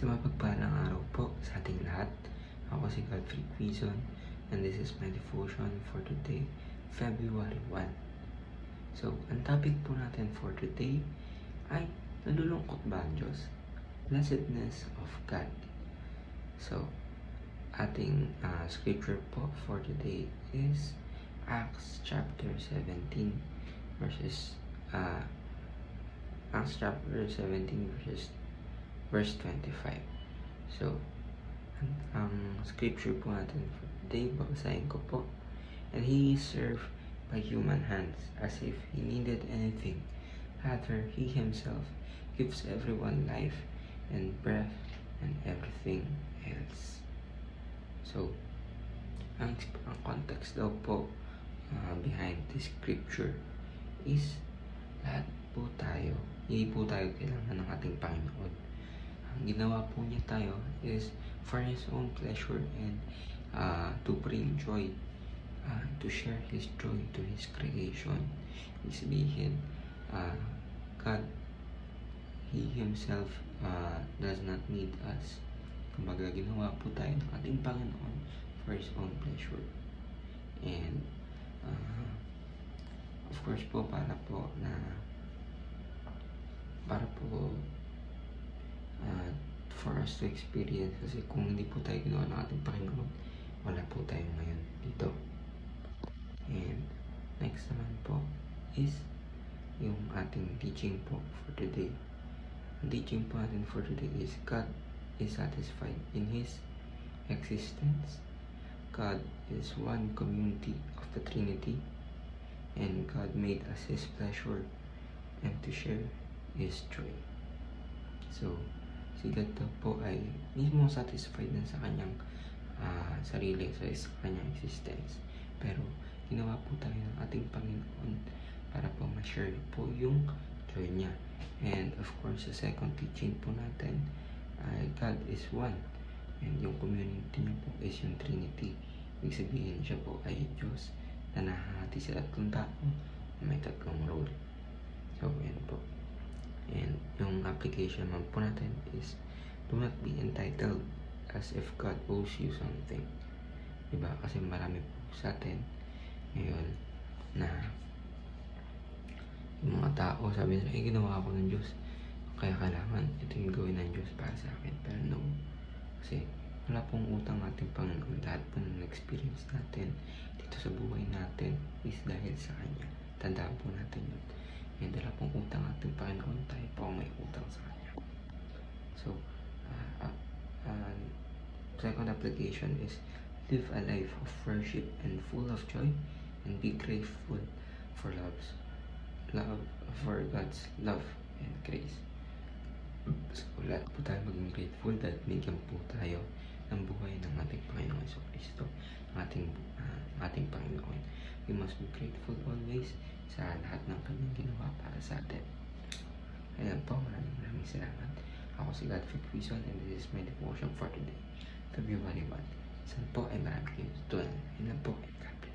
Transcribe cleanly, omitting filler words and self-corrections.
Sa mapagpalang araw po sa ating lahat, ako si Godfrey Quizon and this is my devotion for today, February 1. So, ang topic po natin for today ay nalulungkot ba ang Diyos? Blessedness of God. So, ating scripture po for today is Acts chapter 17 verses Acts chapter 17 verse 25. So, ang scripture po natin for today, babasahin ko po. And he is served by human hands as if he needed anything. Rather, he himself gives everyone life and breath and everything else. So, ang context daw po behind this scripture is lahat po tayo, hindi po tayo kailangan ng ating Panginoon. Ang ginawa po niya tayo is for His own pleasure and to bring joy, to share His joy to His creation. Ibig sabihin, God, He Himself does not need us. Kumbaga, ginawa po tayo ng ating Panginoon for His own pleasure. And of course po, para po for us to experience, kasi kung hindi po tayo ginawa ng ating Panginoon, wala po tayo ngayon dito. And next naman po is yung ating teaching po for today. Ang teaching po natin for today is God is satisfied in His existence. God is one community of the Trinity, and God made us His pleasure and to share His joy. So, si God daw po ay mismo satisfied na sa kanyang sarili, sa kanyang existence. Pero, ginawa po tayo ng ating Panginoon para po ma-share po yung joy niya. And of course, sa second teaching po natin, God is one. And yung community niya po is yung Trinity. Ibig sabihin siya po ay Diyos na nahahati sa tatlong tao na may tatlong role. So, yan po. And yung application naman po natin is do not be entitled as if God owes you something. Diba? Kasi marami po sa atin ngayon na yung mga tao sabi nila, ginawa ako ng Diyos, kaya kailangan ito yung gawin ng Diyos para sa akin. Pero no, kasi wala pong utang ating Panginoon. Lahat po ng experience natin dito sa buhay natin is dahil sa Kanya. Tandaan po natin yun. And wala pong utang ating Panginoon, tayo po may utang sa Kanya. So, second application is live a life of worship and full of joy, and be grateful for God's love and grace. So, lahat po tayo maging grateful dahil bigyan po tayo ng buhay ng ating Panginoon Jesucristo, ating Panginoon. We must be grateful always sa lahat ng kanyang ginawa para sa atin. Ayan po, maraming salamat. Ako si Godfrey Quizon and this is my devotion for today, February 1. Saan po ay marami kayong tutunan. Ayan po, and God bless.